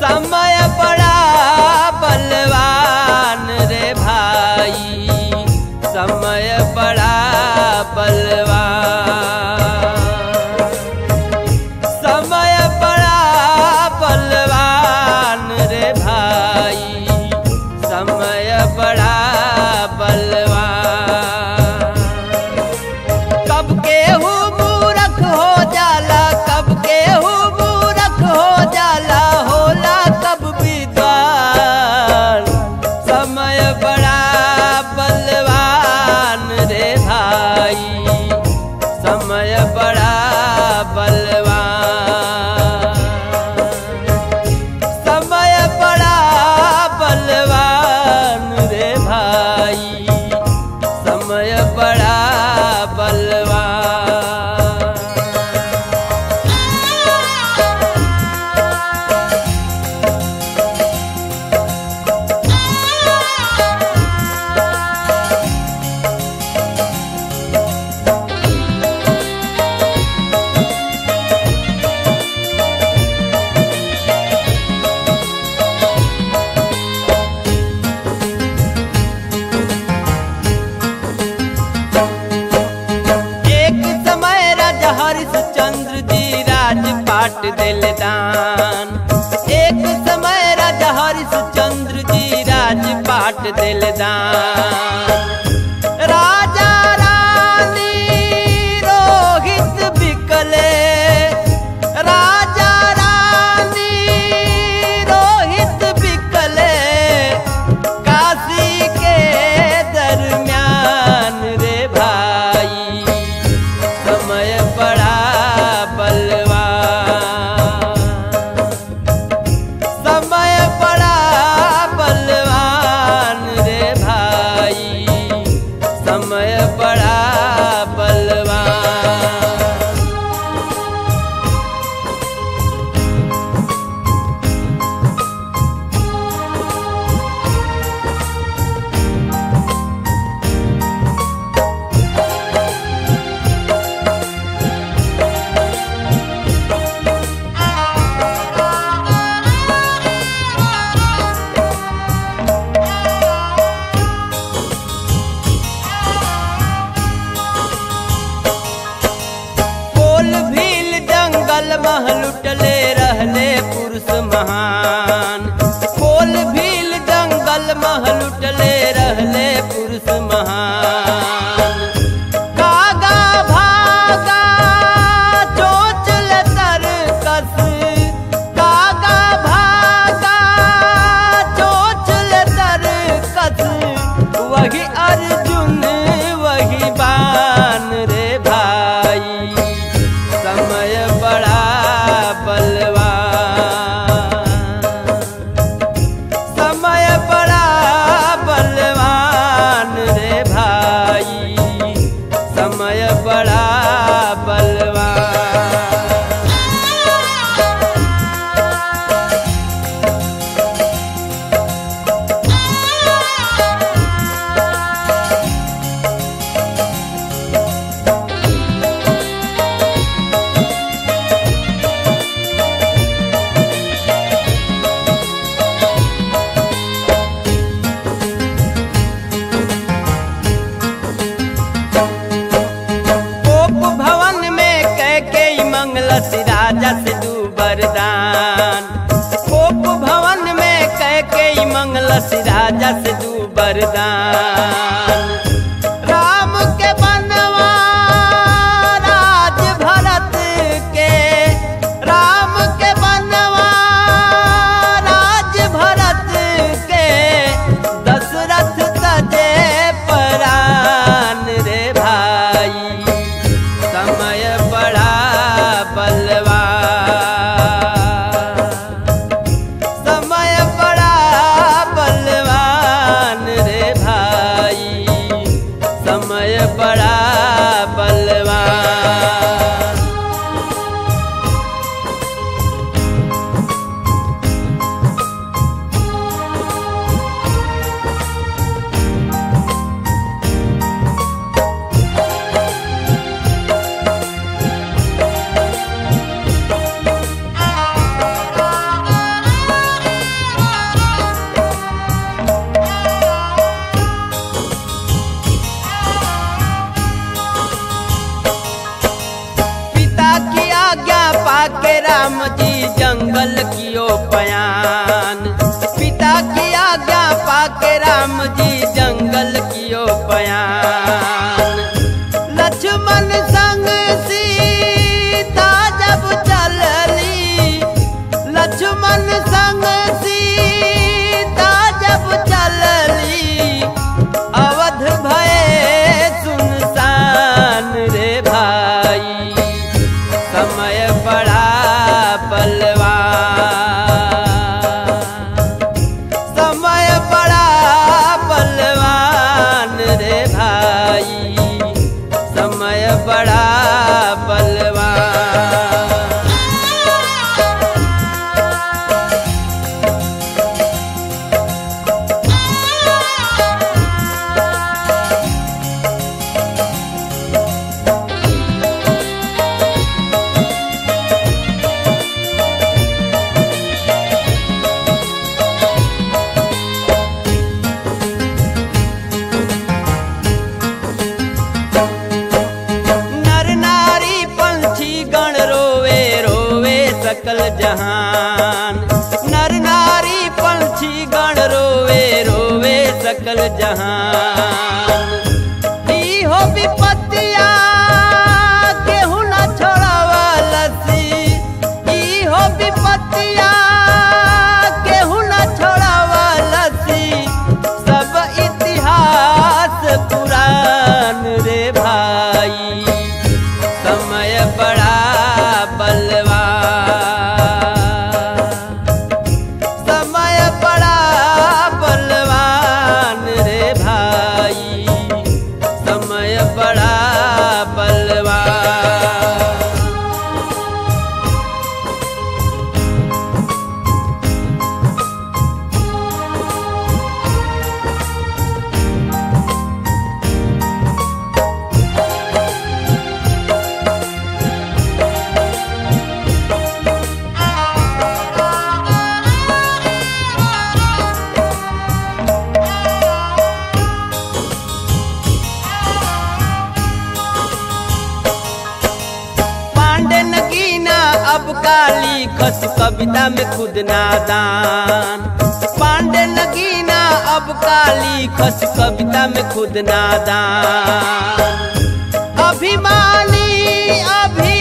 समय बड़ा बलवान रे भाई, समय बड़ा बलवान, समय बड़ा बलवान रे भाई, समय बड़ा बलवान। कब केहू मूर्ख हो जाला, कब केहू मूर्ख हो जाला, होला कब विद्वान, समय बड़ा बलवान रे भाई, समय बड़ा बलवान, समय बड़ा बलवान रे भाई, समय बड़ा बलवान। हरिश्चंद्र जी राजपाट दिल दान, एक समय राजा हरिश्चंद्र जी राजपाट दिल दान। राजा रानी रोहित बिकले, राजा रानी रोहित बिकले, काशी के दरमियान रे भाई, समय बड़ा बलवान, समय बड़ा बलवान रे भाई, समय बड़ा बलवान। महल लुटले रहले पुरुष महान, खोल भील जंगल महल लुटले रहले पुरुष महान। कागा भागा चोचल तरकस, कागा भागा चोचल तरकस, वही अर्जुन वही बान रे भाई, समय बड़ा बलवान, समय बड़ा बलवान रे भाई, समय बड़ा बलवान। राजा से दू वरदान, कोप भवन में कैकेयी मंगलस राजा से दू वरदान। राम के बनवा राज भरत के, राम के बनवा राज भरत के, दशरथ तजे परान रे भाई, समय बड़ा बलवान, समय बड़ा बलवान रे भाई, राम जी जंगल कियो पयान। पिता की आज्ञा पाके राम जी जंगल कियो पयान। लक्ष्मण संग सीता जब चलली, लक्ष्मण संग सीता जब चलली, अवध भये सुनसान रे भाई, समय बड़ा बलवान, समय बड़ा बलवान रे भाई, समय बड़ा बलवान। सकल जहान, नर नारी पंछी गण रोवे रोवे सकल जहान। ई हो विपत्तिया केहू न छोड़ावलसी, ई हो विपत्तिया केहू न छोड़ावलसी, सब इतिहास पुरान रे भाई, समय बड़ा बलवान, अब काली खस कविता में खुद नादान। पांडे नगीना अब काली खस कविता में खुद नादान। अभिमानी अभी